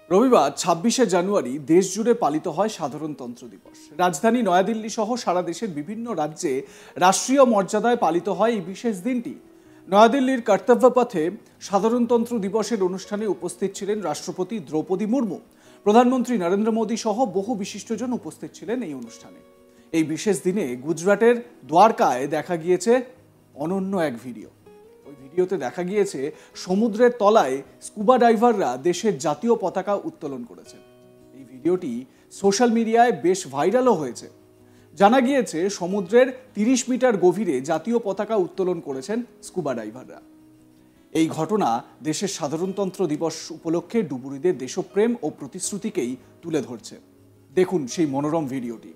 রবিবার ২৬শে জানুয়ারি দেশজুড়ে পালিত হয় সাধারণতন্ত্র দিবস। রাজধানী নয়াদিল্লি সহ সারা দেশের বিভিন্ন রাজ্যে রাষ্ট্রীয় মর্যাদায় পালিত হয় এই বিশেষ দিনটি। নয়াদিল্লির কর্তব্য পথে সাধারণতন্ত্র দিবসের অনুষ্ঠানে উপস্থিত ছিলেন রাষ্ট্রপতি দ্রৌপদী মুর্মু, প্রধানমন্ত্রী নরেন্দ্র মোদী সহ বহু বিশিষ্টজন উপস্থিত ছিলেন এই অনুষ্ঠানে। এই বিশেষ দিনে গুজরাটের দ্বারকায় দেখা গিয়েছে অনন্য এক ভিডিও। ওই ভিডিওতে দেখা গিয়েছে সমুদ্রের তলায় স্কুবা ডাইভাররা দেশের জাতীয় পতাকা উত্তোলন করেছেন। এই ভিডিওটি সোশ্যাল মিডিয়ায় বেশ ভাইরালও হয়েছে। জানা গিয়েছে সমুদ্রের ৩০ মিটার গভীরে জাতীয় পতাকা উত্তোলন করেছেন স্কুবা ডাইভাররা। এই ঘটনা দেশের সাধারণতন্ত্র দিবস উপলক্ষে ডুবুরিদের দেশপ্রেম ও প্রতিশ্রুতিকেই তুলে ধরছে। দেখুন সেই মনোরম ভিডিওটি।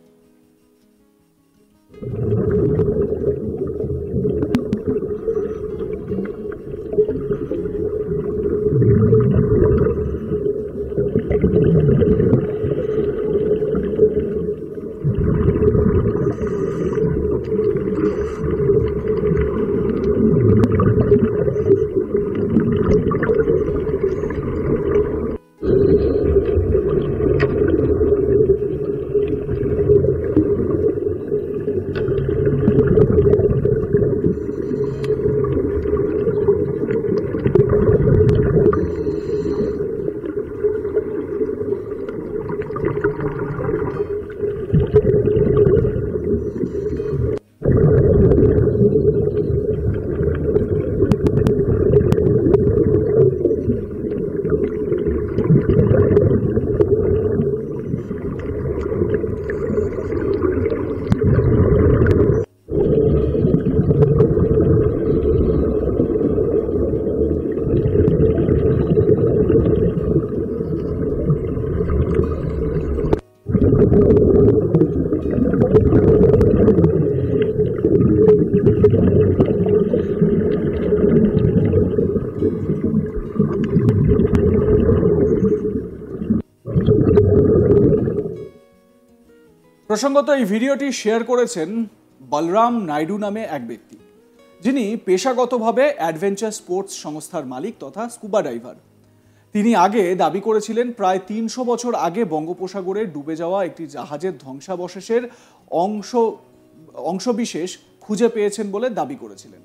প্রসঙ্গত এই ভিডিওটি শেয়ার করেছেন বলরাম নাইডু নামে এক ব্যক্তি, যিনি পেশাগতভাবে অ্যাডভেঞ্চার স্পোর্টস সংস্থার মালিক তথা স্কুবা ডাইভার। তিনি আগে দাবি করেছিলেন প্রায় ৩০০ বছর আগে বঙ্গোপসাগরে ডুবে যাওয়া একটি জাহাজের ধ্বংসাবশেষের অংশবিশেষ খুঁজে পেয়েছেন বলে দাবি করেছিলেন।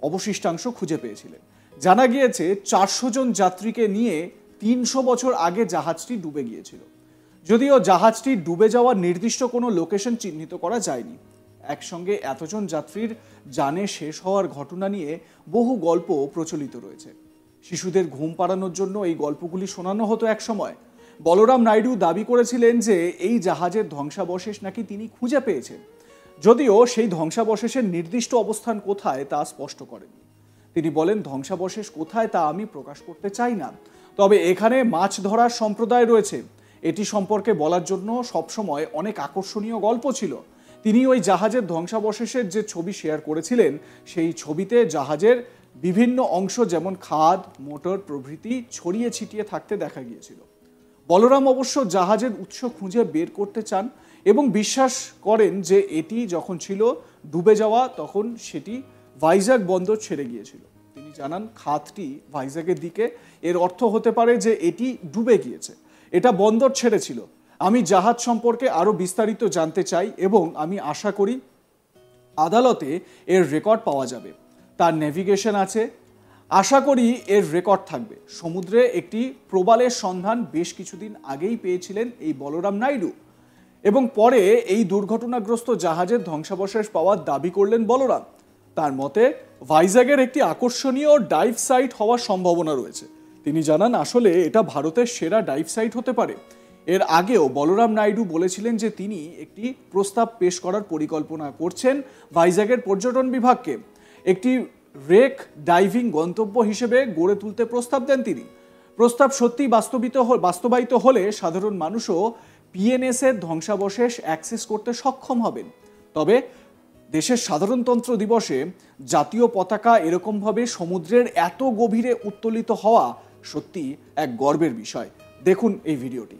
অবশিষ্টাংশ খুঁজে পেয়েছিলেন। জানা গিয়েছে ৪০০ জন যাত্রীকে নিয়ে ৩০০ বছর আগে জাহাজটি ডুবে গিয়েছিল। যদিও জাহাজটি ডুবে যাওয়ার নির্দিষ্ট কোনো লোকেশন চিহ্নিত করা যায়নি। একসঙ্গে এতজন যাত্রীর জানে শেষ হওয়ার ঘটনা নিয়ে বহু গল্প প্রচলিত রয়েছে। শিশুদের ঘুম পাড়ানোর জন্য এই গল্পগুলি শোনানো হতো এক সময়। বলরাম নাইডু দাবি করেছিলেন যে এই জাহাজের ধ্বংসাবশেষ নাকি তিনি খুঁজে পেয়েছেন, যদিও সেই ধ্বংসাবশেষের নির্দিষ্ট অবস্থান কোথায় তা স্পষ্ট করেননি। তিনি বলেন, ধ্বংসাবশেষ কোথায় তা আমি প্রকাশ করতে চাই না, তবে এখানে মাছ ধরার সম্প্রদায় রয়েছে। এটি সম্পর্কে বলার জন্য সবসময় অনেক আকর্ষণীয় গল্প ছিল। তিনি ওই জাহাজের ধ্বংসাবশেষের যে ছবি শেয়ার করেছিলেন, সেই ছবিতে জাহাজের বিভিন্ন অংশ যেমন খাদ, মোটর প্রভৃতি ছড়িয়ে ছিটিয়ে থাকতে দেখা গিয়েছিল। বলরাম অবশ্য জাহাজের উৎস খুঁজে বের করতে চান এবং বিশ্বাস করেন যে এটি যখন ছিল ডুবে যাওয়া তখন সেটি ভাইজাগ বন্দর ছেড়ে গিয়েছিল। তিনি জানান, খাদটি ভাইজাগের দিকে, এর অর্থ হতে পারে যে এটি ডুবে গিয়েছে, এটা বন্দর ছেড়েছিল। আমি জাহাজ সম্পর্কে আরও বিস্তারিত জানতে চাই এবং আমি আশা করি আদালতে এর রেকর্ড পাওয়া যাবে। তার নেভিগেশন আছে, আশা করি এর রেকর্ড থাকবে। সমুদ্রে একটি প্রবালের সন্ধান বেশ কিছুদিন আগেই পেয়েছিলেন এই বলরাম নাইডু এবং পরে এই দুর্ঘটনাগ্রস্ত জাহাজের ধ্বংসাবশেষ পাওয়ার দাবি করলেন বলরাম। তার মতে ভাইজাগের একটি আকর্ষণীয় ডাইভ সাইট হওয়ার সম্ভাবনা রয়েছে। তিনি জানান, আসলে এটা ভারতের সেরা ডাইভ সাইট হতে পারে। এর আগেও বলরাম নাইডু বলেছিলেন যে তিনি একটি প্রস্তাব পেশ করার পরিকল্পনা করছেন ভাইজাগের পর্যটন বিভাগকে। একটি রেক ডাইভিং গন্তব্য হিসেবে গড়ে তুলতে প্রস্তাব দেন তিনি। প্রস্তাব সত্যি বাস্তবায়িত হলে সাধারণ মানুষও পিএনএস এর ধ্বংসাবশেষ অ্যাক্সেস করতে সক্ষম হবেন। তবে দেশের সাধারণতন্ত্র দিবসে জাতীয় পতাকা এরকমভাবে সমুদ্রের এত গভীরে উত্তোলিত হওয়া সত্যি এক গর্বের বিষয়। দেখুন এই ভিডিওটি।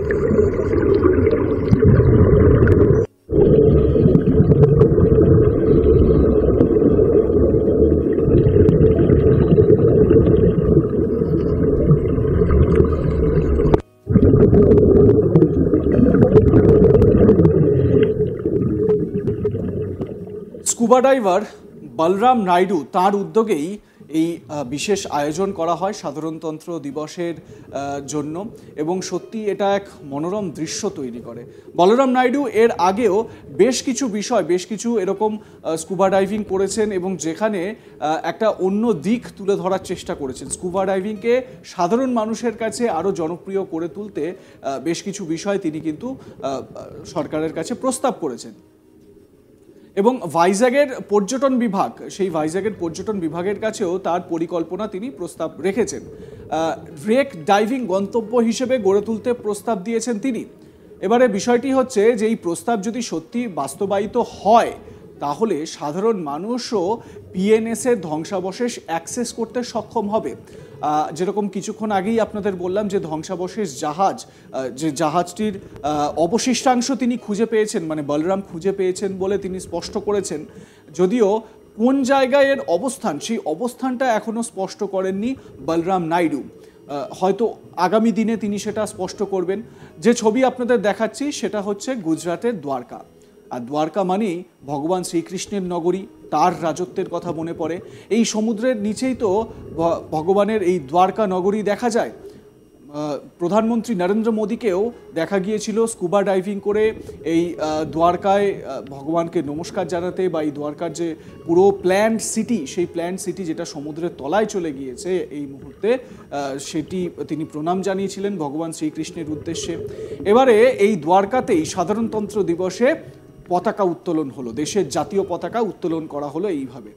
স্কুবা ডাইভার বলরাম নাইডু তার উদ্যোগেই এই বিশেষ আয়োজন করা হয় সাধারণতন্ত্র দিবসের জন্য এবং সত্যি এটা এক মনোরম দৃশ্য তৈরি করে। বলরাম নাইডু এর আগেও বেশ কিছু এরকম স্কুবা ডাইভিং করেছেন এবং যেখানে একটা অন্য দিক তুলে ধরার চেষ্টা করেছেন। স্কুবা ডাইভিংকে সাধারণ মানুষের কাছে আরও জনপ্রিয় করে তুলতে বেশ কিছু বিষয় তিনি কিন্তু সরকারের কাছে প্রস্তাব করেছেন। এবং ভাইজ্যাগের পর্যটন বিভাগ, সেই ভাইজ্যাগের পর্যটন বিভাগের কাছেও তার পরিকল্পনা তিনি প্রস্তাব রেখেছেন। রেক ডাইভিং গন্তব্য হিসেবে গড়ে তুলতে প্রস্তাব দিয়েছেন তিনি। এবারে বিষয়টি হচ্ছে যে এই প্রস্তাব যদি সত্যি বাস্তবায়িত হয় তাহলে সাধারণ মানুষও পিএনএসের ধ্বংসাবশেষ অ্যাক্সেস করতে সক্ষম হবে। যেরকম কিছুক্ষণ আগেই আপনাদের বললাম যে ধ্বংসাবশেষ জাহাজ, যে জাহাজটির অবশিষ্টাংশ তিনি খুঁজে পেয়েছেন, মানে বলরাম খুঁজে পেয়েছেন বলে তিনি স্পষ্ট করেছেন। যদিও কোন জায়গায় এর অবস্থান, সেই অবস্থানটা এখনও স্পষ্ট করেননি বলরাম নাইডু। হয়তো আগামী দিনে তিনি সেটা স্পষ্ট করবেন। যে ছবি আপনাদের দেখাচ্ছি সেটা হচ্ছে গুজরাটের দ্বারকা। আর দ্বারকা মানেই ভগবান শ্রীকৃষ্ণের নগরী, তার রাজত্বের কথা মনে পড়ে। এই সমুদ্রের নিচেই তো ভগবানের এই দ্বারকা নগরী দেখা যায়। প্রধানমন্ত্রী নরেন্দ্র মোদীকেও দেখা গিয়েছিল স্কুবা ডাইভিং করে এই দ্বারকায় ভগবানকে নমস্কার জানাতে, বা এই দ্বারকার যে পুরো প্ল্যান্ড সিটি, সেই প্ল্যান্ড সিটি যেটা সমুদ্রের তলায় চলে গিয়েছে এই মুহূর্তে, সেটি তিনি প্রণাম জানিয়েছিলেন ভগবান শ্রীকৃষ্ণের উদ্দেশ্যে। এবারে এই দ্বারকাতেই সাধারণতন্ত্র দিবসে পতাকা উত্তোলন হলো, দেশের জাতীয় পতাকা উত্তোলন করা হলো এইভাবে।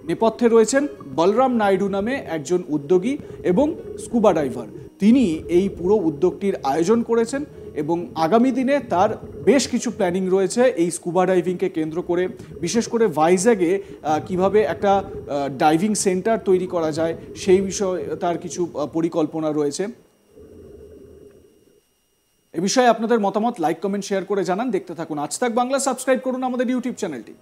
নেপথ্যে রয়েছেন বলরাম নাইডু নামে একজন উদ্যোগী এবং স্কুবা ডাইভার। তিনি এই পুরো উদ্যোগটির আয়োজন করেছেন এবং আগামী দিনে তার বেশ কিছু প্ল্যানিং রয়েছে এই স্কুবা ডাইভিংকে কেন্দ্র করে। বিশেষ করে ভাইজ্যাগে কিভাবে একটা ডাইভিং সেন্টার তৈরি করা যায় সেই বিষয়ে তার কিছু পরিকল্পনা রয়েছে। এ বিষয়ে আপনাদের মতামত লাইক, কমেন্ট, শেয়ার করে জানান। দেখতে থাকুন আজ তাক বাংলা, সাবস্ক্রাইব করুন আমাদের ইউটিউব চ্যানেলটি।